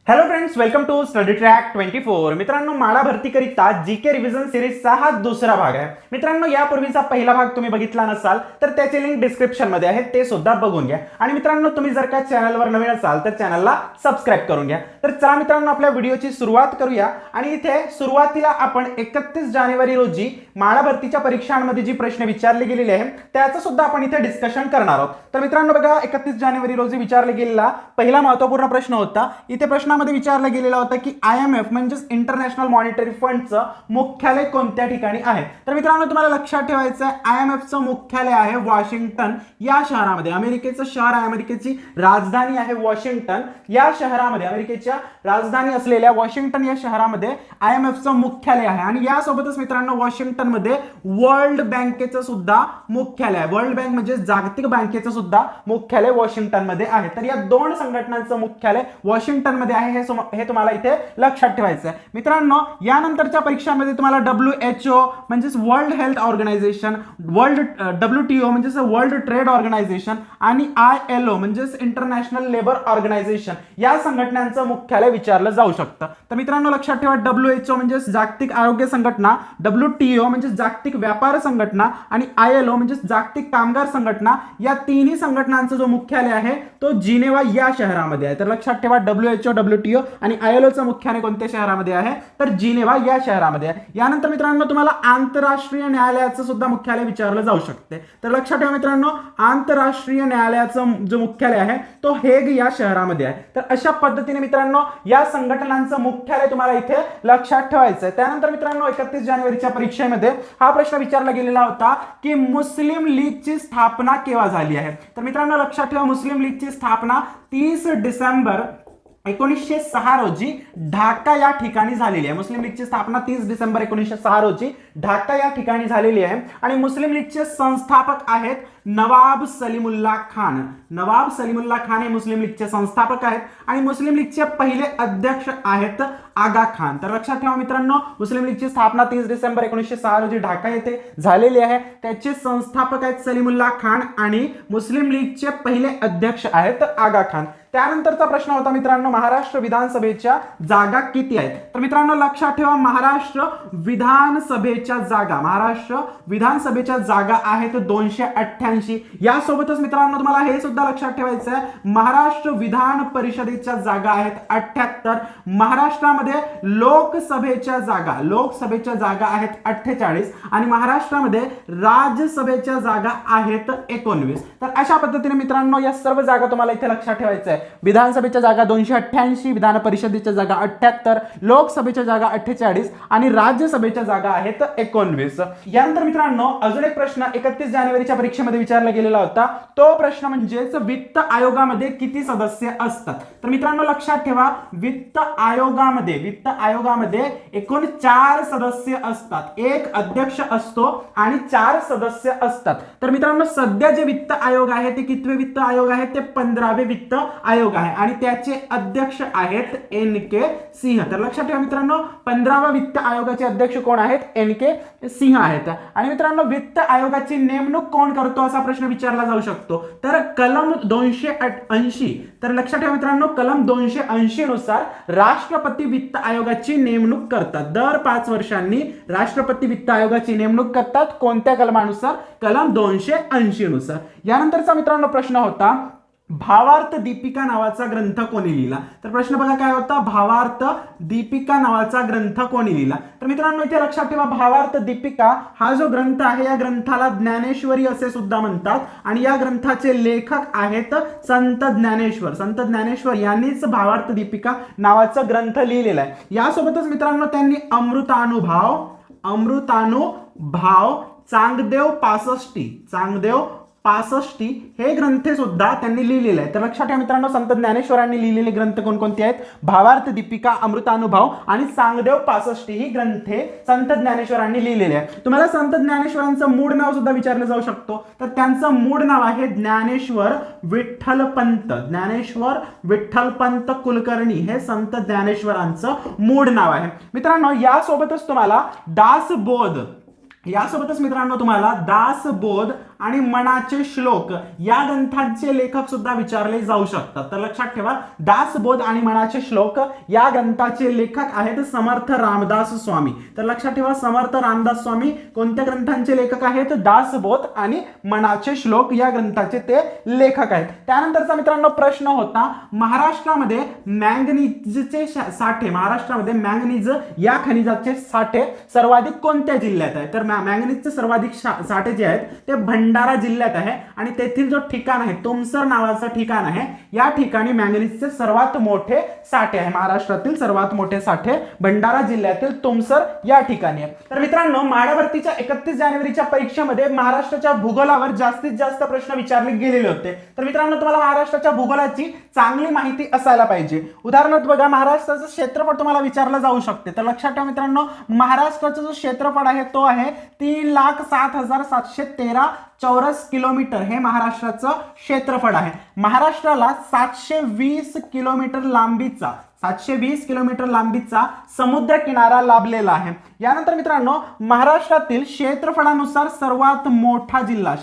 Hello friends, welcome to study track 24. मित्रांनो, माडा भरतीकरिता GK revision सिरीजचा हा दुसरा भाग आहे. मित्रांनो, यापूर्वीचा पहिला भाग तुम्ही बघितला नसाल तर त्याची लिंक डिस्क्रिप्शन मध्ये आहे, ते सुद्धा बघून घ्या. आणि मित्रांनो, तुम्ही जर का चॅनलवर नवीन असाल तर चॅनलला सबस्क्राईब करून घ्या. तर चला मित्रांनो, आपल्या व्हिडिओची सुरुवात करूया. आणि इथे सुरुवातीला आपण 31 जानेवारी रोजी माडा भरतीच्या परीक्षांमध्ये जी प्रश्न विचारले गेलेले आहे त्याचं सुद्धा आपण इथे डिस्कशन करणार आहोत. तर मित्रांनो बघा, 31 जानेवारी रोजी विचारले गेलेला पहिला महत्त्वपूर्ण प्रश्न होता. इथे प्रश्नामध्ये विचारला गेलेला होता की IMF म्हणजेच इंटरनॅशनल मॉनिटरी फंडचं मुख्यालय कोणत्या ठिकाणी आहे. तर मित्रांनो, तुम्हाला लक्षात ठेवायचं आहे, IMFचं मुख्यालय आहे वॉशिंग्टन या शहरामध्ये. अमेरिकेचं शहर आहे, अमेरिकेची राजधानी आहे वॉशिंग्टन या शहरामध्ये. अमेरिकेच्या राजधानी असलेल्या वॉशिंग्टन या शहरामध्ये IMFचं मुख्यालय आहे. आणि यासोबतच मित्रांनो, वॉशिंग्टन मध्ये वर्ल्ड बँकेचं सुद्धा मुख्यालय आहे. वर्ल्ड बँक म्हणजे जागतिक बँकेचं सुद्धा मुख्यालय वॉशिंग्टन मध्ये आहे. तर या दोन संघटनांचं मुख्यालय वॉशिंग्टन मध्ये आहे, हे तुम्हाला इथे लक्षात ठेवायचं आहे. मित्रांनो, यानंतरच्या परीक्षांमध्ये तुम्हाला WHO म्हणजेच वर्ल्ड हेल्थ ऑर्गनायझेशन, WTO म्हणजेच वर्ल्ड ट्रेड ऑर्गनायझेशन आणि ILO म्हणजेच इंटरनॅशनल लेबर ऑर्गनायझेशन या संघटनांचं मुख्यालय विचारलं जाऊ शकतं. तर मित्रांनो, लक्षात ठेवा, WHO म्हणजे जागतिक आरोग्य संघटना, WTO म्हणजे जागतिक व्यापार संघटना आणि ILO म्हणजे जागतिक कामगार संघटना, या तिन्ही संघटनांचं जो मुख्यालय आहे तो जिनेवा या शहरामध्ये आहे. तर लक्षात ठेवा, WHO, WTO आणि ILOचं मुख्यालय कोणत्या शहरामध्ये आहे तर जिनेवा या शहरामध्ये आहे. यानंतर मित्रांनो, तुम्हाला आंतरराष्ट्रीय न्यायालयाचं सुद्धा मुख्यालय विचारलं जाऊ शकते. तर लक्षात ठेवा मित्रांनो, आंतरराष्ट्रीय न्यायालयाचं जो मुख्यालय आहे तो हेग या शहरामध्ये आहे. तर अशा पद्धतीने मित्रांनो, या संघटनांचं मुख्यालय तुम्हाला इथे लक्षात ठेवायचं आहे. त्यानंतर मित्रांनो, 31 जानेवारीच्या परीक्षेमध्ये हा प्रश्न विचारला गेलेला होता की मुस्लिम लीगची स्थापना केव्हा झाली आहे. तर मित्रांनो, लक्षात ठेवा, मुस्लिम लीगची स्थापना 30 डिसेंबर 1906 रोजी ढाका या ठिकाणी झालेली आहे. मुस्लिम लीगची स्थापना 30 डिसेंबर 1906 रोजी ढाका या ठिकाणी झालेली आहे. आणि मुस्लिम लीगचे संस्थापक आहेत नवाब सलीमुल्लाह खान. नवाब सलीमुल्लाह खान हे मुस्लिम लीगचे संस्थापक आहेत. आणि मुस्लिम लीगचे पहिले अध्यक्ष आहेत आगा खान. तर लक्षात ठेवा मित्रांनो, मुस्लिम लीगची स्थापना 30 डिसेंबर 1906 रोजी ढाका येथे झालेली आहे. त्याचे संस्थापक आहेत सलीमुल्लाह खान आणि मुस्लिम लीगचे पहिले अध्यक्ष आहेत आगा खान. त्यानंतरचा प्रश्न होता मित्रांनो, महाराष्ट्र विधानसभेच्या जागा किती आहेत. तर मित्रांनो, लक्षात ठेवा, महाराष्ट्र विधानसभेच्या जागा आहेत 288. यासोबतच मित्रांनो, तुम्हाला हे सुद्धा लक्षात ठेवायचं आहे, महाराष्ट्र विधान परिषदेच्या जागा आहेत 78. महाराष्ट्रामध्ये लोकसभेच्या जागा आहेत 48 आणि महाराष्ट्रामध्ये राज्यसभेच्या जागा आहेत 19. तर अशा पद्धतीने मित्रांनो, या सर्व जागा तुम्हाला इथे लक्षात ठेवायचं आहे. विधानसभेच्या जागा 288, विधान परिषदेच्या जागा 78, लोकसभेच्या जागा 48 आणि राज्यसभेच्या जागा आहेत 19. यानंतर मित्रांनो, अजून एक प्रश्न 31 जानेवारीच्या परीक्षेमध्ये विचारला गेलेला होता. तो प्रश्न म्हणजेच वित्त आयोगामध्ये किती सदस्य असतात. तर मित्रांनो, लक्षात ठेवा, वित्त आयोगामध्ये एकूण 4 सदस्य असतात. एक अध्यक्ष असतो आणि 4 सदस्य असतात. तर मित्रांनो, सध्या जे वित्त आयोग आहे ते कितवे वित्त आयोग आहे, ते 15वे वित्त आयोग आहे आणि त्याचे अध्यक्ष आहेत NK सिंह. तर लक्षात ठेवा मित्रांनो, 15व्या वित्त आयोगाचे अध्यक्ष कोण आहेत, NK सिंह आहेत. आणि मित्रांनो, वित्त आयोगाची नेमणूक कोण करतो असा प्रश्न विचारला जाऊ शकतो. तर कलम 280, तर लक्षात ठेवा मित्रांनो, कलम 280 नुसार राष्ट्रपती वित्त आयोगाची नेमणूक करतात. दर 5 वर्षांनी राष्ट्रपती वित्त आयोगाची नेमणूक करतात. कोणत्या कलमानुसार, कलम 280 नुसार. यानंतरचा मित्रांनो प्रश्न होता, भावार्थ दीपिका नावाचा ग्रंथ कोणी लिहिला. तर प्रश्न बघा काय होता, भावार्थ दीपिका नावाचा ग्रंथ कोणी लिहिला. तर मित्रांनो, इथे लक्षात ठेवा, भावार्थ दीपिका हा जो ग्रंथ आहे या ग्रंथाला ज्ञानेश्वरी असे सुद्धा म्हणतात. आणि या ग्रंथाचे लेखक आहेत संत ज्ञानेश्वर यांनीच भावार्थ दीपिका नावाचा ग्रंथ लिहिलेला आहे. यासोबतच मित्रांनो, त्यांनी अमृतानुभव, चांगदेव पासष्टी हे ग्रंथे सुद्धा त्यांनी लिहिलेले आहेत. तर लक्षात ठेवा मित्रांनो, संत ज्ञानेश्वरांनी लिहिलेले ग्रंथ कोणकोणते आहेत, भावार्थ दीपिका, अमृतानुभव आणि चांगदेव पासष्टी ही ग्रंथे संत ज्ञानेश्वरांनी लिहिलेले आहेत. तुम्हाला संत ज्ञानेश्वरांचं मूळ नाव सुद्धा विचारलं जाऊ शकतो. तर त्यांचं मूळ नाव आहे ज्ञानेश्वर विठ्ठल पंत कुलकर्णी. हे संत ज्ञानेश्वरांचं मूळ नाव आहे. मित्रांनो, यासोबतच मित्रांनो तुम्हाला दासबोध आणि मनाचे श्लोक या ग्रंथांचे लेखक सुद्धा विचारले जाऊ शकतात. तर लक्षात ठेवा, दासबोध आणि मनाचे श्लोक या ग्रंथाचे लेखक आहेत समर्थ रामदास स्वामी. तर लक्षात ठेवा, समर्थ रामदास स्वामी कोणत्या ग्रंथांचे लेखक आहेत? दासबोध आणि मनाचे श्लोक या ग्रंथाचे ते लेखक आहेत. त्यानंतरचा मित्रांनो प्रश्न होता, महाराष्ट्रामध्ये मॅंगनीजचे साठे, महाराष्ट्रामध्ये मॅंगनीज या खनिजाचे साठे सर्वाधिक कोणत्या जिल्ह्यात आहे? तर मॅंगनीजचे सर्वाधिक साठे जे आहेत ते भंडारा जिल्ह्यात आहे आणि तेथील जो ठिकाण आहे तुमसर नावाचं ठिकाण आहे, या ठिकाणी मॅंगनीजचे सर्वात मोठे साठे आहे. महाराष्ट्रातील सर्वात मोठे साठे भंडारा जिल्ह्यातील तुमसर या ठिकाणी आहे. तर मित्रांनो, माडा भरतीच्या 31 जानेवारीच्या परीक्षेमध्ये महाराष्ट्राच्या भूगोलावर जास्तीत जास्त प्रश्न विचारले गेलेले होते. तर मित्रांनो, तुम्हाला महाराष्ट्राच्या भूगोलाची चांगली माहिती असायला पाहिजे. उदाहरणार्थ बघा, महाराष्ट्राचं क्षेत्रफळ तुम्हाला विचारलं जाऊ शकते. तर लक्षात ठेवा मित्रांनो, महाराष्ट्राचं जो क्षेत्रफळ आहे तो आहे 3,07,713 चौरस किलोमीटर. हे महाराष्ट्राचं क्षेत्रफळ आहे. महाराष्ट्राला 720 किलोमीटर लांबीचा समुद्र किनारा लाभलेला आहे. यानंतर मित्रांनो, महाराष्ट्रातील क्षेत्रफळानुसार सर्वात मोठा जिल्हा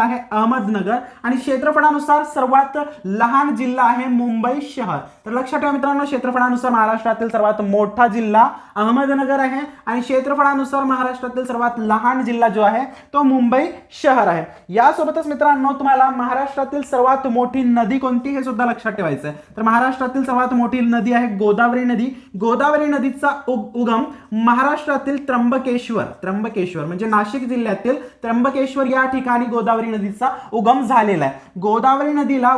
आहे अहमदनगर आणि क्षेत्रफळानुसार सर्वात लहान जिल्हा आहे मुंबई शहर. तर लक्षात ठेवा मित्रांनो, क्षेत्रफळानुसार महाराष्ट्रातील सर्वात मोठा जिल्हा अहमदनगर आहे आणि क्षेत्रफळानुसार महाराष्ट्रातील सर्वात लहान जिल्हा जो आहे तो मुंबई शहर आहे. यासोबतच मित्रांनो, तुम्हाला महाराष्ट्रातील सर्वात मोठी नदी कोणती हे सुद्धा लक्षात ठेवायचं आहे. तर महाराष्ट्रातील सर्वात मोठी नदी आहे गोदावरी नदी. गोदावरी नदीचा उगम महाराष्ट्रातील त्र्यंबकेश्वर म्हणजे नाशिक जिल्ह्यातील त्र्यंबकेश्वर या ठिकाणी गोदावरी नदीचा उगम झालेला आहे. गोदावरी नदीला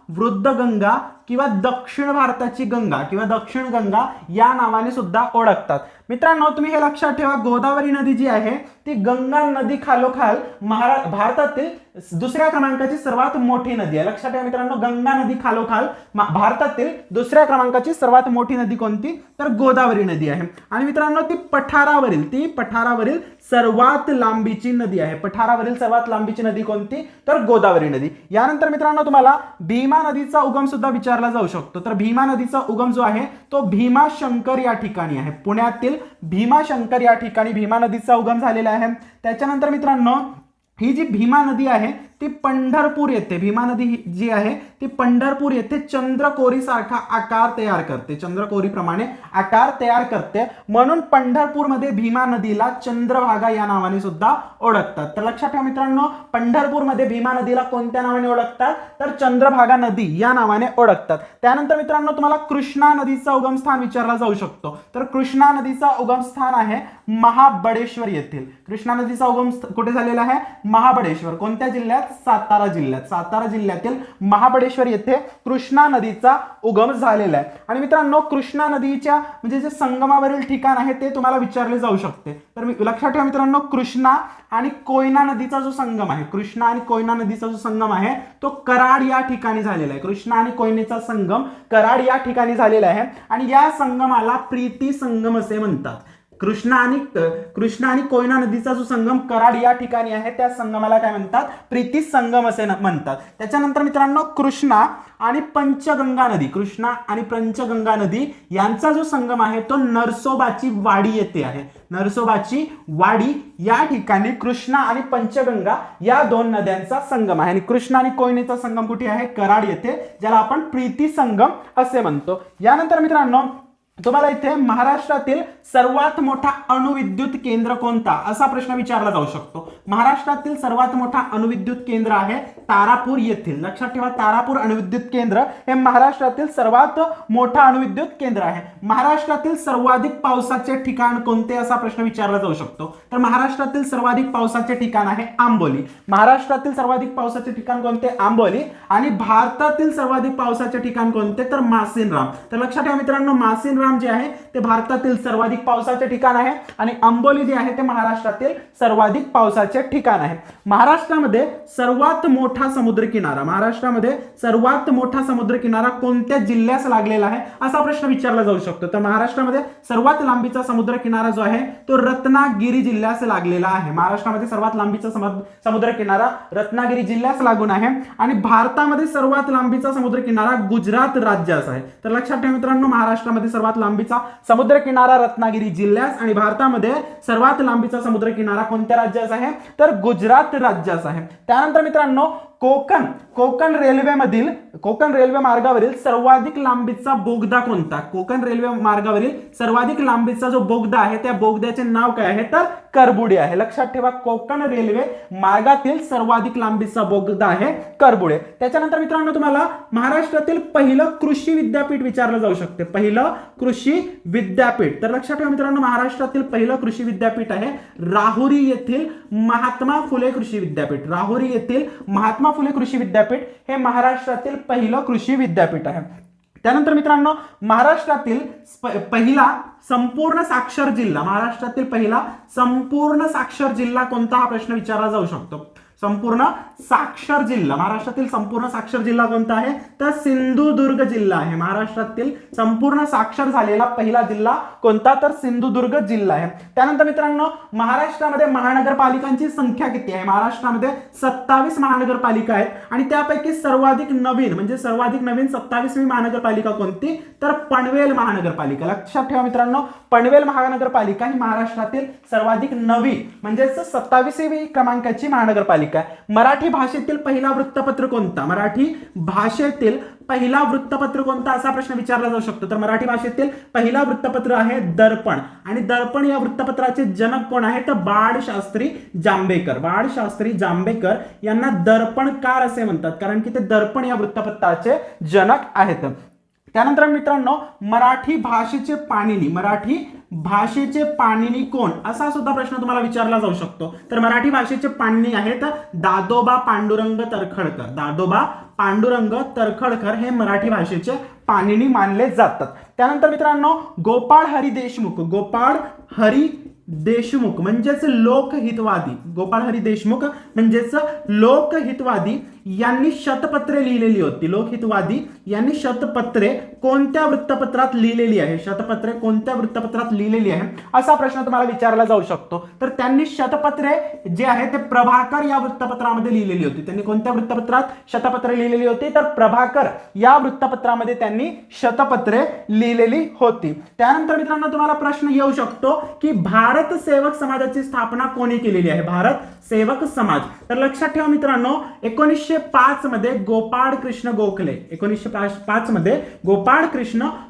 वृद्ध गंगा किंवा दक्षिण भारताची गंगा किंवा दक्षिण गंगा या नावाने सुद्धा ओळखतात. मित्रांनो, तुम्ही हे लक्षात ठेवा, गोदावरी नदी जी आहे ती गंगा नदी खालोखाल भारतातील दुसऱ्या क्रमांकाची सर्वात मोठी नदी आहे. लक्षात ठेवा मित्रांनो, गंगा नदी खालोखाल भारतातील दुसऱ्या क्रमांकाची सर्वात मोठी नदी कोणती? तर गोदावरी नदी आहे. आणि मित्रांनो, ती पठारावरील सर्वात लांबीची नदी आहे. पठारावरील सर्वात लांबीची नदी कोणती? तर गोदावरी नदी. यानंतर मित्रांनो, तुम्हाला भीमा नदीचा उगम सुद्धा विचारला जाऊ शकतो. तर भीमा नदीचा उगम जो आहे तो भीमाशंकर या ठिकाणी आहे. पुण्यातील भीमाशंकर या ठिकाणी भीमा नदीचा उगम झालेला आहे. त्याच्यानंतर मित्रांनो, ही जी भीमा नदी आहे ती पंढरपूर येथे, भीमा नदी जी आहे ती पंढरपूर येथे चंद्रकोरी सारखा आकार तयार करते, चंद्रकोरीप्रमाणे आकार तयार करते. म्हणून पंढरपूरमध्ये भीमा नदीला चंद्रभागा या नावाने सुद्धा ओळखतात. तर लक्षात ठेवा मित्रांनो, पंढरपूरमध्ये भीमा नदीला कोणत्या नावाने ओळखतात? तर चंद्रभागा नदी या नावाने ओळखतात. त्यानंतर मित्रांनो, तुम्हाला कृष्णा नदीचा उगमस्थान विचारला जाऊ शकतो. तर कृष्णा नदीचा उगमस्थान आहे महाबळेश्वर येथील. कृष्णा नदीचा उगम कुठे झालेला आहे? महाबळेश्वर. कोणत्या जिल्ह्यात? सातारा जिल्ह्यातील महाबळेश्वर येथे कृष्णा नदीचा उगम झालेला आहे. आणि मित्रांनो, कृष्णा नदीच्या म्हणजे जे संगमावरील ठिकाण आहे ते तुम्हाला विचारले जाऊ शकते. तर लक्षात ठेवा मित्रांनो, कृष्णा आणि कोयना नदीचा जो संगम आहे तो कराड या ठिकाणी झालेला आहे. कृष्णा आणि कोयनेचा संगम कराड या ठिकाणी झालेला आहे आणि या संगमाला प्रीती संगम असे म्हणतात. कृष्णा आणि कोयना नदीचा जो संगम कराड या ठिकाणी आहे त्या संगमाला काय म्हणतात? प्रीती संगम असे म्हणतात. त्याच्यानंतर मित्रांनो, कृष्णा आणि पंचगंगा नदी यांचा जो संगम आहे तो नरसोबाची वाडी येथे आहे. नरसोबाची वाडी या ठिकाणी कृष्णा आणि पंचगंगा या दोन नद्यांचा संगम आहे आणि कृष्णा आणि कोयनेचा संगम कुठे आहे? कराड येथे, ज्याला आपण प्रीती संगम असे म्हणतो. यानंतर मित्रांनो, तुम्हाला इथे महाराष्ट्रातील सर्वात मोठा अणुविद्युत केंद्र कोणता असा प्रश्न विचारला जाऊ शकतो. महाराष्ट्रातील सर्वात मोठा अणुविद्युत केंद्र आहे तारापूर येथील. लक्षात ठेवा, तारापूर अणुविद्युत केंद्र हे महाराष्ट्रातील सर्वात मोठा अणुविद्युत केंद्र आहे. महाराष्ट्रातील सर्वाधिक पावसाचे ठिकाण कोणते असा प्रश्न विचारला जाऊ शकतो. तर महाराष्ट्रातील सर्वाधिक पावसाचे ठिकाण आहे आंबोली. महाराष्ट्रातील सर्वाधिक पावसाचे ठिकाण कोणते? आंबोली. आणि भारतातील सर्वाधिक पावसाचे ठिकाण कोणते? तर मासिनराम. तर लक्षात ठेवा मित्रांनो, मासिनराम जे आहे ते भारतातील सर्वाधिक पावसाचे ठिकाण आहे आणि अंबोली जे आहे ते महाराष्ट्रातील सर्वाधिक पावसाचे ठिकाण आहे. महाराष्ट्रामध्ये सर्वात मोठा समुद्रकिनारा कोणत्या जिल्ह्यास लागलेला आहे असा प्रश्न विचारला जाऊ शकतो. तर महाराष्ट्रामध्ये सर्वात लांबीचा समुद्रकिनारा जो आहे तो रत्नागिरी जिल्ह्यास लागलेला आहे. महाराष्ट्रामध्ये सर्वात लांबीचा समुद्रकिनारा रत्नागिरी जिल्ह्यास लागून आहे आणि भारतामध्ये सर्वात लांबीचा समुद्रकिनारा गुजरात राज्यास आहे. तर लक्षात ठेवा मित्रांनो, महाराष्ट्रामध्ये सर्वात सर्वात लांबीचा समुद्र किनारा रत्नागिरी जिल्ह्यास आणि भारतामध्ये सर्वात लांबीचा समुद्र किनारा कोणत्या राज्याचा आहे तर गुजरात राज्याचा आहे. त्यानंतर मित्रांनो कोकण रेल्वे मार्गावरील सर्वाधिक लांबीचा बोगदा कोणता. कोकण रेल्वे मार्गावरील सर्वाधिक लांबीचा जो बोगदा आहे त्या बोगद्याचे नाव काय आहे तर करबुडे आहे. लक्षात ठेवा कोकण रेल्वे मार्गातील सर्वाधिक लांबीचा बोगदा आहे करबुडे. त्याच्यानंतर मित्रांनो तुम्हाला महाराष्ट्रातील पहिलं कृषी विद्यापीठ विचारलं जाऊ शकते. पहिलं कृषी विद्यापीठ तर लक्षात ठेवा मित्रांनो महाराष्ट्रातील पहिलं कृषी विद्यापीठ आहे राहुरी येथील महात्मा फुले कृषी विद्यापीठ. राहुरी येथील महात्मा फुले कृषी विद्यापीठ हे महाराष्ट्रातील पहिलं कृषी विद्यापीठ आहे. त्यानंतर मित्रांनो महाराष्ट्रातील पहिला संपूर्ण साक्षर जिल्हा महाराष्ट्रातील पहिला संपूर्ण साक्षर जिल्हा कोणता हा प्रश्न विचारला जाऊ शकतो. संपूर्ण साक्षर जिल्हा महाराष्ट्रातील संपूर्ण साक्षर जिल्हा कोणता आहे तर सिंधुदुर्ग जिल्हा आहे. महाराष्ट्रातील संपूर्ण साक्षर झालेला पहिला जिल्हा कोणता तर सिंधुदुर्ग जिल्हा आहे. त्यानंतर मित्रांनो महाराष्ट्रामध्ये महानगरपालिकांची संख्या किती आहे. महाराष्ट्रामध्ये 27 महानगरपालिका आहेत आणि त्यापैकी सर्वाधिक नवीन 27वी महानगरपालिका कोणती तर पनवेल महानगरपालिका. लक्षात ठेवा मित्रांनो पनवेल महानगरपालिका ही महाराष्ट्रातील सर्वाधिक नवी म्हणजेच 27वी क्रमांकाची महानगरपालिका. मराठी भाषेतील पहिला वृत्तपत्र कोणता. मराठी भाषेतील पहिला वृत्तपत्र कोणता असा प्रश्न विचारला जाऊ शकतो. तर मराठी भाषेतील पहिला वृत्तपत्र आहे दर्पण आणि दर्पण या वृत्तपत्राचे जनक कोण आहे तर बाळशास्त्री जांभेकर. बाळशास्त्री जांभेकर यांना दर्पणकार असे म्हणतात कारण की ते दर्पण या वृत्तपत्राचे जनक आहेत. त्यानंतर मित्रांनो मराठी भाषेचे पाणिनी कोण असा सुद्धा प्रश्न तुम्हाला विचारला जाऊ शकतो. तर मराठी भाषेचे पाणिनी आहेत दादोबा पांडुरंग तरखडकर. दादोबा पांडुरंग तरखडकर हे मराठी भाषेचे पाणिनी मानले जातात. त्यानंतर मित्रांनो गोपाळ हरी देशमुख म्हणजेच लोकहितवादी. गोपाळ हरी देशमुख म्हणजेच लोकहितवादी यांनी शतपत्रे लिहिलेली होती. लोकहितवादी यांनी शतपत्रे कोणत्या वृत्तपत्रात लिहिलेली आहे. शतपत्रे कोणत्या वृत्तपत्रात लिहिलेली आहे असा प्रश्न तुम्हाला विचारला जाऊ शकतो. तर त्यांनी शतपत्रे जे आहे ते प्रभाकर या वृत्तपत्रामध्ये लिहिलेली होती. त्यांनी कोणत्या वृत्तपत्रात शतपत्रे लिहिलेली होती तर प्रभाकर या वृत्तपत्रामध्ये त्यांनी शतपत्रे लिहिलेली होती. त्यानंतर मित्रांनो तुम्हाला प्रश्न येऊ शकतो की भारत सेवक समाजाची स्थापना कोणी केलेली आहे. भारत सेवक समाज तर लक्षात ठेवा मित्रांनो 1905 मध्ये गोपाळ कृष्ण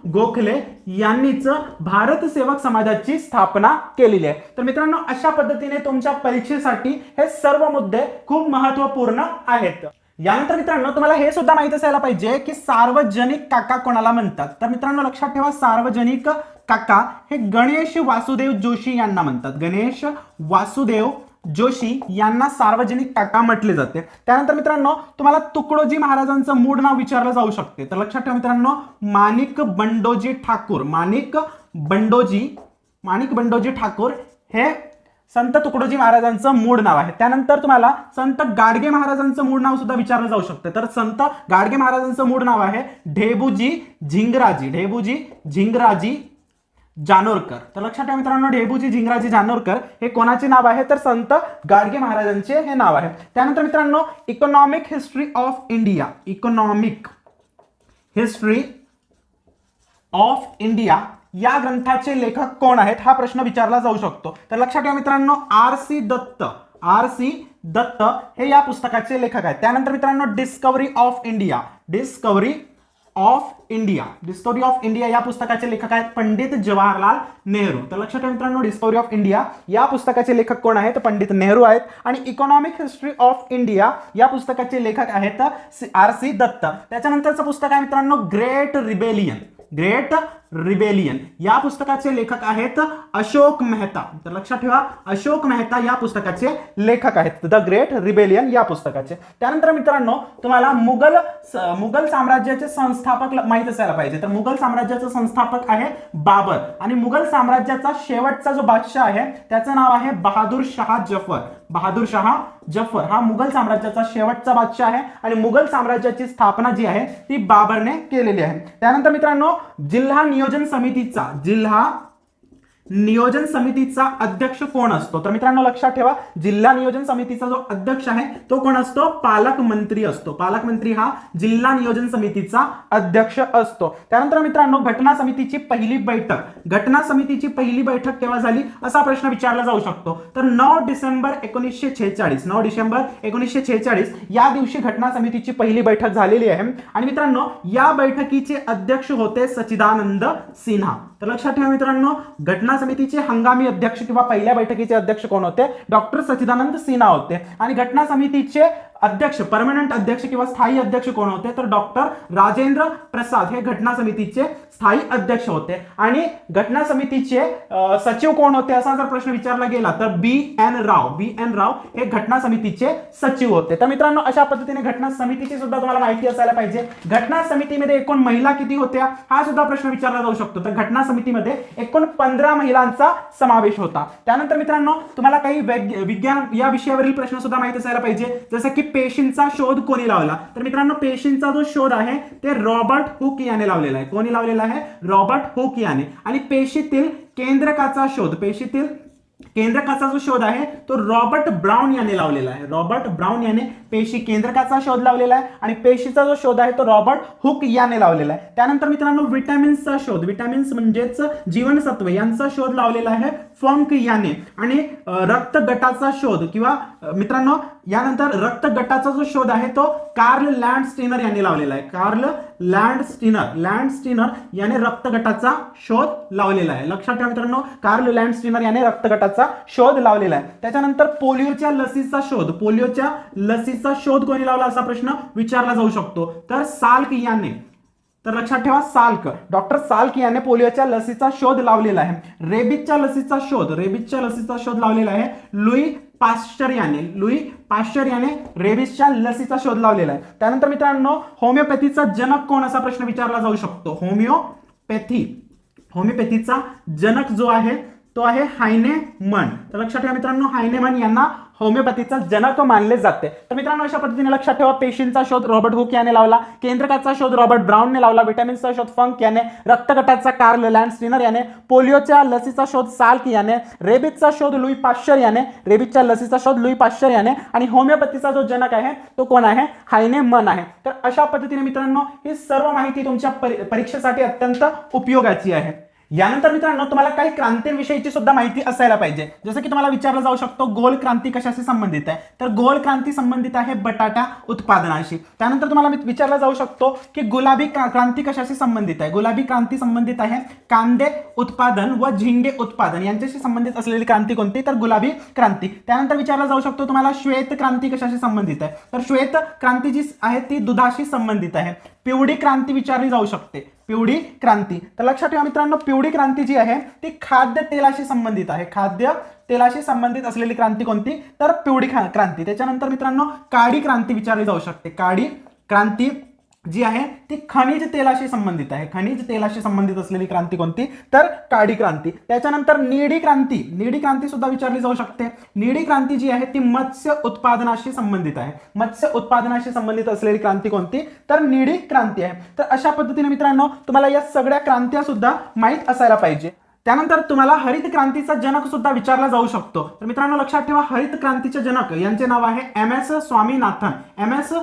गोखले यांनीच भारत सेवक समाजाची स्थापना केलेली आहे. तर मित्रांनो अशा पद्धतीने तुमच्या परीक्षेसाठी हे सर्व मुद्दे खूप महत्त्वपूर्ण आहेत. यानंतर मित्रांनो तुम्हाला हे सुद्धा माहित असायला पाहिजे की सार्वजनिक काका कोणाला म्हणतात. तर मित्रांनो लक्षात ठेवा सार्वजनिक काका हे गणेश वासुदेव जोशी यांना म्हणतात. गणेश वासुदेव जोशी यांना सार्वजनिक काका म्हटले जाते. त्यानंतर मित्रांनो तुम्हाला तुकडोजी महाराजांचं मूळ नाव विचारलं जाऊ शकते. तर लक्षात ठेवा मित्रांनो माणिक बंडोजी ठाकूर हे संत तुकडोजी महाराजांचं मूळ नाव आहे. त्यानंतर तुम्हाला संत गाडगे महाराजांचं मूळ नाव सुद्धा विचारलं जाऊ शकते. तर संत गाडगे महाराजांचं मूळ नाव आहे ढेबूजी झिंगराजी जानोरकर. तर लक्षात ठेवा मित्रांनो ढेबूजी झिंगराजी जानोरकर हे कोणाचे नाव आहे तर संत गाडगे महाराजांचे हे नाव आहे. त्यानंतर मित्रांनो इकॉनॉमिक हिस्ट्री ऑफ इंडिया या ग्रंथाचे लेखक कोण आहेत हा प्रश्न विचारला जाऊ शकतो. तर लक्षात ठेवा मित्रांनो आर सी दत्त हे या पुस्तकाचे लेखक आहेत. त्यानंतर मित्रांनो डिस्कवरी ऑफ इंडिया या पुस्तकाचे लेखक आहेत पंडित जवाहरलाल नेहरू. तर लक्षात ठेवा मित्रांनो डिस्कवरी ऑफ इंडिया या पुस्तकाचे लेखक कोण आहेत पंडित नेहरू आहेत. आणि इकॉनॉमिक हिस्ट्री ऑफ इंडिया या पुस्तकाचे लेखक आहेत आर सी दत्त. त्याच्यानंतरचं पुस्तक आहे मित्रांनो ग्रेट रिबेलियन या पुस्तकाचे लेखक आहेत अशोक मेहता. तर लक्षात ठेवा अशोक मेहता या पुस्तकाचे लेखक आहेत द ग्रेट रिबेलियन या पुस्तकाचे. त्यानंतर मित्रांनो तुम्हाला मुघल साम्राज्याचे संस्थापक माहित असायला पाहिजे. तर मुघल साम्राज्याचा संस्थापक आहे बाबर आणि मुघल साम्राज्याचा शेवटचा जो बादशाह आहे त्याचं नाव आहे बहादूर शाह जफर हा मुघल साम्राज्याचा शेवटचा बादशाह आहे आणि मुघल साम्राज्याची स्थापना जी आहे ती बाबरने केलेली आहे. त्यानंतर मित्रांनो जिल्हा नियोजन समितीचा अध्यक्ष कोण असतो? तर मित्रांनो लक्षात ठेवा, जिल्हा नियोजन समितीचा जो अध्यक्ष आहे तो कोण असतो? पालकमंत्री असतो. पालकमंत्री हा जिल्हा नियोजन समितीचा अध्यक्ष असतो. त्यानंतर मित्रांनो घटना समितीची पहिली बैठक, घटना समितीची पहिली बैठक केव्हा झाली असा प्रश्न विचारला जाऊ शकतो. तर 9 डिसेंबर 1946, 9 डिसेंबर 1946 या दिवशी घटना समितीची पहिली बैठक झालेली आहे. आणि मित्रांनो या बैठकीचे अध्यक्ष होते सच्चिदानंद सिन्हा. तर लक्षात ठेवा मित्रांनो, घटना समितीचे हंगामी अध्यक्ष किंवा पहिल्या बैठकीचे अध्यक्ष कोण होते? डॉक्टर सच्चिदानंद सिन्हा होते. आणि घटना समितीचे अध्यक्ष, परमनंट अध्यक्ष किंवा स्थायी अध्यक्ष कोण होते? तर डॉक्टर राजेंद्र प्रसाद हे घटना समितीचे स्थायी अध्यक्ष होते. आणि घटना समितीचे सचिव कोण होते असा जर प्रश्न विचारला गेला तर B.N. राव हे घटना समितीचे सचिव होते. तर मित्रांनो अशा पद्धतीने घटना समितीची सुद्धा तुम्हाला माहिती असायला पाहिजे. घटना समितीमध्ये एकूण महिला किती होत्या हा सुद्धा प्रश्न विचारला जाऊ शकतो. तर घटना समितीमध्ये एकूण 15 महिलांचा समावेश होता. त्यानंतर मित्रांनो तुम्हाला काही विज्ञान या विषयावरील प्रश्न सुद्धा माहिती असायला पाहिजे, जसं की पेशींचा शोध कोणी लावला? तर मित्रांनो पेशींचा जो शोध आहे ते रॉबर्ट हुक याने लावलेला आहे. कोणी लावलेला आहे? रॉबर्ट हुक याने. आणि पेशीतील केंद्रकाचा शोध, पेशीतील केंद्रकाचा जो शोध आहे तो रॉबर्ट ब्राउन याने लावलेला आहे. रॉबर्ट ब्राउन याने पेशी केंद्रकाचा शोध लावलेला आहे. आणि पेशीचा जो शोध आहे तो रॉबर्ट हुक याने लावलेला आहे. त्यानंतर मित्रांनो विटॅमिन्सचा शोध, विटॅमिन्स म्हणजेच जीवनसत्व यांचा शोध लावलेला आहे फंक याने. आणि रक्त गटाचा शोध किंवा मित्रांनो यानंतर रक्त गटाचा जो शोध आहे तो कार्ल लँडस्टीनर यांनी लावलेला आहे. कार्ल लँडस्टीनर याने रक्त गटाचा शोध लावलेला आहे. लक्षात ठेवा मित्रांनो, कार्ल लँडस्टीनर याने रक्त गटाचा शोध लावलेला आहे. त्याच्यानंतर पोलिओच्या लसीचा शोध, पोलिओच्या लसीचा शोध कोणी लावला असा प्रश्न विचारला जाऊ शकतो. तर साल्क याने. तर लक्षात ठेवा साल्क, डॉक्टर साल्क याने पोलिओच्या लसीचा शोध लावलेला आहे. रेबीजच्या लसीचा शोध लावलेला आहे लुई पाश्चर याने रेबीजच्या लसीचा शोध लावलेला आहे. त्यानंतर मित्रांनो होमिओपॅथीचा जनक कोण असा प्रश्न विचारला जाऊ शकतो. होमिओपॅथीचा जनक जो आहे तो आहे हायनेमन. तर लक्षात ठेवा मित्रांनो हायनेमन यांना होमिओपॅथीचा जनक मानले जाते. तर मित्रांनो अशा पद्धतीने लक्षात ठेवा, पेशींचा शोध रॉबर्ट हुक याने लावला, केंद्रकाचा शोध रॉबर्ट ब्राउनने लावला, विटॅमिन्सचा शोध फंक याने, रक्तगटाचा कार्ल लँडस्टीनर याने, पोलिओच्या लसीचा शोध साल्क याने, रेबीजचा शोध लुई पाश्चर याने, रेबीजच्या लसीचा शोध लुई पाश्चर याने, आणि होमिओपॅथीचा जो जनक आहे तो कोण आहे? हायनेमन आहे. तर अशा पद्धतीने मित्रांनो ही सर्व माहिती तुमच्या परीक्षेसाठी अत्यंत उपयोगाची आहे. यानंतर मित्रांनो तुम्हाला काही क्रांतीविषयीची सुद्धा माहिती असायला पाहिजे. जसं की तुम्हाला विचारलं जाऊ शकतो गोल क्रांती कशाशी संबंधित आहे? तर गोल क्रांती संबंधित आहे बटाटा उत्पादनाशी. त्यानंतर तुम्हाला विचारलं जाऊ शकतो की गुलाबी क्रांती कशाशी संबंधित आहे? गुलाबी क्रांती संबंधित आहे कांदे उत्पादन व झिंगे उत्पादन यांच्याशी संबंधित असलेली क्रांती कोणती? तर गुलाबी क्रांती. त्यानंतर विचारलं जाऊ शकतो तुम्हाला श्वेत क्रांती कशाशी संबंधित आहे? तर श्वेत क्रांती जी आहे ती दुधाशी संबंधित आहे. पिवळी क्रांती विचारली जाऊ शकते, पिवळी क्रांती. तर लक्षात ठेवा मित्रांनो पिवळी क्रांती जी आहे ती खाद्य तेलाशी संबंधित आहे. खाद्य तेलाशी संबंधित असलेली क्रांती कोणती? तर पिवळी क्रांती. त्याच्यानंतर मित्रांनो काळी क्रांती विचारली जाऊ शकते. काळी क्रांती जी आहे ती खनिज तेलाशी संबंधित आहे. खनिज तेलाशी संबंधित असलेली क्रांती कोणती? तर काळी क्रांती. त्याच्यानंतर निळी क्रांती सुद्धा विचारली जाऊ शकते. निळी क्रांती जी आहे ती मत्स्य उत्पादनाशी संबंधित आहे. मत्स्य उत्पादनाशी संबंधित असलेली क्रांती कोणती? तर निळी क्रांती आहे. तर अशा पद्धतीने मित्रांनो तुम्हाला या सगळ्या क्रांत्या सुद्धा माहीत असायला पाहिजे. त्यानंतर तुम्हाला हरित क्रांतीचा जनक सुद्धा विचारला जाऊ शकतो. तर मित्रांनो लक्षात ठेवा हरित क्रांतीचे जनक यांचे नाव आहे MS स्वामीनाथन. MS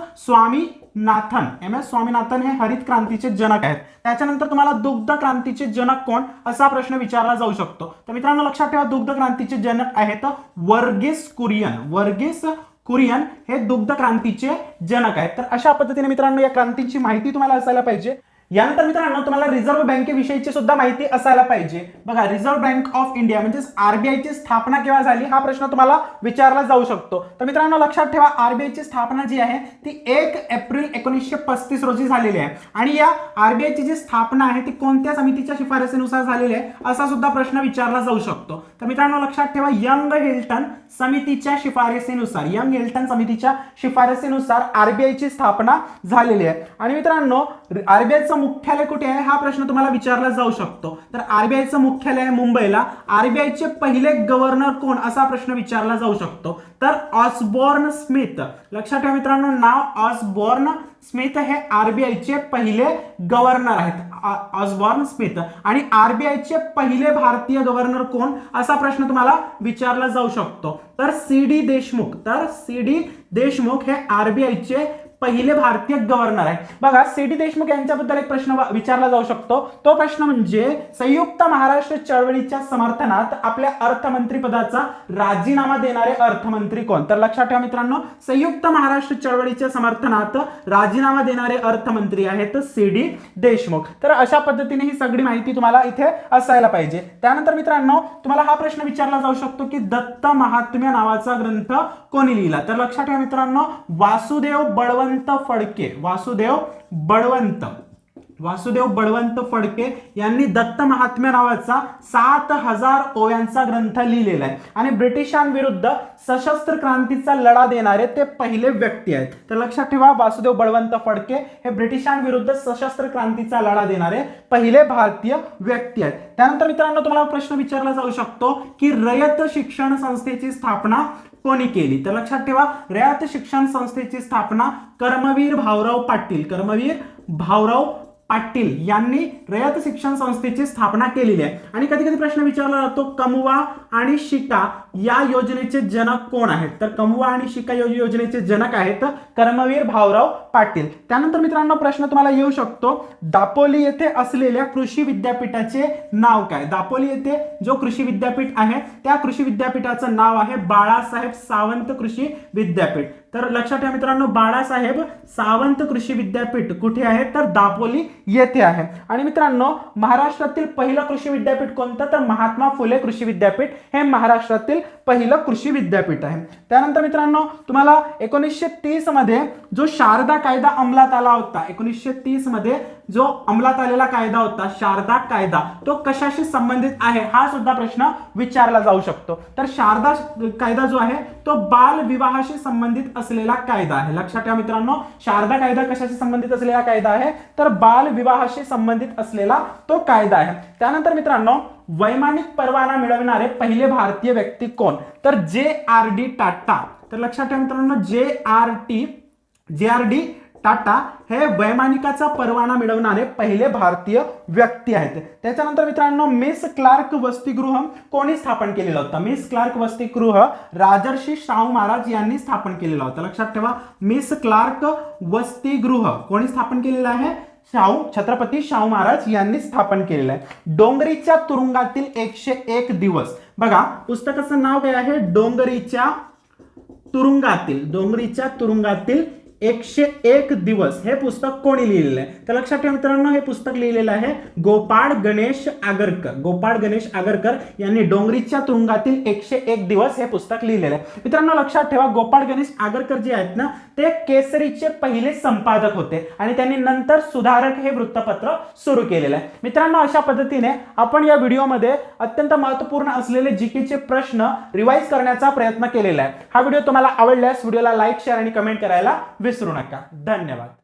स्वामीनाथन हे हरित क्रांतीचे जनक आहेत. त्याच्यानंतर तुम्हाला दुग्ध क्रांतीचे जनक कोण असा प्रश्न विचारला जाऊ शकतो. तर मित्रांनो लक्षात ठेवा दुग्ध क्रांतीचे जनक आहेत वर्गीस कुरियन हे दुग्ध क्रांतीचे जनक आहेत. तर अशा पद्धतीने मित्रांनो या क्रांतीची माहिती तुम्हाला असायला पाहिजे. यानंतर मित्रांनो तुम्हाला रिझर्व्ह बँकेविषयीची सुद्धा माहिती असायला पाहिजे. बघा रिझर्व्ह बँक ऑफ इंडिया म्हणजेच RBI ची स्थापना केव्हा झाली हा प्रश्न तुम्हाला विचारला जाऊ शकतो. तर मित्रांनो लक्षात ठेवा RBI ची स्थापना जी आहे ती 1 एप्रिल 1935 रोजी झालेली आहे. आणि या RBI ची जी स्थापना आहे ती कोणत्या समितीच्या शिफारसीनुसार झालेली आहे असा सुद्धा प्रश्न विचारला जाऊ शकतो. तर मित्रांनो लक्षात ठेवा यंग हिल्टन समितीच्या शिफारसीनुसार RBI ची स्थापना झालेली आहे. आणि मित्रांनो RBI आरबीआयचं मुख्यालय कुठे आहे हा प्रश्न तुम्हाला विचारला जाऊ शकतो. तर आरबीआयचं मुख्यालय आहे मुंबईला. आरबीआयचे पहिले गव्हर्नर कोण असा प्रश्न विचारला जाऊ शकतो. तर ऑसबॉर्न स्मिथ. लक्षात ठेवा मित्रांनो, नाव ऑसबॉर्न स्मिथ हे आरबीआयचे पहिले गव्हर्नर आहेत, ऑसबॉर्न स्मिथ. आणि आरबीआयचे पहिले भारतीय गव्हर्नर कोण असा प्रश्न तुम्हाला विचारला जाऊ शकतो. तर सी डी देशमुख. तर सी डी देशमुख हे आरबीआयचे पहिले भारतीय गव्हर्नर आहे. बघा, सी डी देशमुख यांच्याबद्दल एक प्रश्न विचारला जाऊ शकतो. तो प्रश्न म्हणजे संयुक्त महाराष्ट्र चळवळीच्या समर्थनात आपल्या अर्थमंत्री पदाचा राजीनामा देणारे अर्थमंत्री कोण. तर लक्षात ठेवा मित्रांनो, संयुक्त महाराष्ट्र चळवळीच्या समर्थनात राजीनामा देणारे अर्थमंत्री आहेत सी डी देशमुख. तर अशा पद्धतीने ही सगळी माहिती तुम्हाला इथे असायला पाहिजे. त्यानंतर मित्रांनो, तुम्हाला हा प्रश्न विचारला जाऊ शकतो की दत्त महात्म्य नावाचा ग्रंथ कोणी लिहिला. तर लक्षात ठेवा मित्रांनो, वासुदेव बळवंत फडके. वासुदेव बळवंत फडके यांनी दत्त महात्म्य नावाचा 7000 ओव्यांचा ग्रंथ लिहिलेला आहे. आणि ब्रिटिशांविरुद्ध सशस्त्र क्रांतीचा लढा देणारे ते पहिले व्यक्ती आहेत. तर लक्षात ठेवा, वासुदेव बळवंत फडके हे ब्रिटिशांविरुद्ध सशस्त्र क्रांतीचा लढा देणारे पहिले भारतीय व्यक्ती आहेत. त्यानंतर मित्रांनो, तुम्हाला प्रश्न विचारला जाऊ शकतो की रयत शिक्षण संस्थेची स्थापना कोणी केली. तर लक्षात ठेवा, रयत शिक्षण संस्थेची स्थापना कर्मवीर भाऊराव पाटील यांनी रयत शिक्षण संस्थेची स्थापना केलेली आहे. आणि कधी कधी प्रश्न विचारला जातो, कमुवा आणि शिका या योजनेचे जनक कोण आहेत. तर कमुवा आणि शिका योजनेचे जनक आहेत कर्मवीर भाऊराव पाटील. त्यानंतर मित्रांनो, प्रश्न तुम्हाला येऊ शकतो, दापोली येथे असलेल्या कृषी विद्यापीठाचे नाव काय. दापोली येथे जो कृषी विद्यापीठ आहे त्या कृषी विद्यापीठाचं नाव आहे बाळासाहेब सावंत कृषी विद्यापीठ. तर लक्षात ठेवा मित्रांनो, बाळासाहेब सावंत कृषी विद्यापीठ कुठे आहे तर दापोली येथे आहे. आणि मित्रांनो, महाराष्ट्रातील पहिलं कृषी विद्यापीठ कोणतं तर महात्मा फुले कृषी विद्यापीठ हे महाराष्ट्रातील पहिलं कृषी विद्यापीठ आहे. त्यानंतर मित्रांनो, तुम्हाला 1930 मध्ये जो शारदा कायदा अंमलात आला होता, 1930 मध्ये जो अंमलात आलेला कायदा होता शारदा कायदा, तो कशाशी संबंधित आहे हा सुद्धा प्रश्न विचारला जाऊ शकतो. तर शारदा कायदा जो आहे तो बाल विवाहाशी संबंधित असलेला कायदा आहे. लक्षात ठेवा मित्रांनो, शारदा कायदा कशाशी संबंधित असलेला कायदा आहे तर बाल विवाहाशी संबंधित असलेला तो कायदा आहे. त्यानंतर मित्रांनो, वैमानिक परवाना मिळवणारे पहिले भारतीय व्यक्ती कोण तर JRD टाटा. तर लक्षात ठेवा मित्रांनो, JRD टाटा हे वैमानिकाचा परवाना मिळवणारे पहिले भारतीय व्यक्ती आहेत. त्याच्यानंतर मित्रांनो, मिस क्लार्क वसतिगृह कोणी स्थापन केलेलं होतं. मिस क्लार्क वसतिगृह राजर्षी शाहू महाराज यांनी स्थापन केलेलं होतं. लक्षात ठेवा, मिस क्लार्क वसतिगृह कोणी स्थापन केलेलं आहे छत्रपती शाहू महाराज यांनी स्थापन केलेलं आहे. डोंगरीच्या तुरुंगातील 101 दिवस. बघा, पुस्तकाचं नाव काय आहे, डोंगरीच्या तुरुंगातील 101 दिवस हे पुस्तक कोणी लिहिलेलं आहे. तर लक्षात ठेवा मित्रांनो, हे पुस्तक लिहिलेलं आहे गोपाळ गणेश आगरकर यांनी डोंगरीच्या तुरुंगातील 101 दिवस हे पुस्तक लिहिलेलं आहे. मित्रांनो, लक्षात ठेवा, गोपाळ गणेश आगरकर जे आहेत ना ते केसरीचे पहिले संपादक होते आणि त्यांनी नंतर सुधारक हे वृत्तपत्र सुरू केलेलं आहे. मित्रांनो, अशा पद्धतीने आपण या व्हिडिओमध्ये अत्यंत महत्त्वपूर्ण असलेले जीकेचे प्रश्न रिवाइज करण्याचा प्रयत्न केलेला आहे. हा व्हिडिओ तुम्हाला आवडल्यास व्हिडिओला लाईक, शेअर आणि कमेंट करायला विसरू नका. धन्यवाद.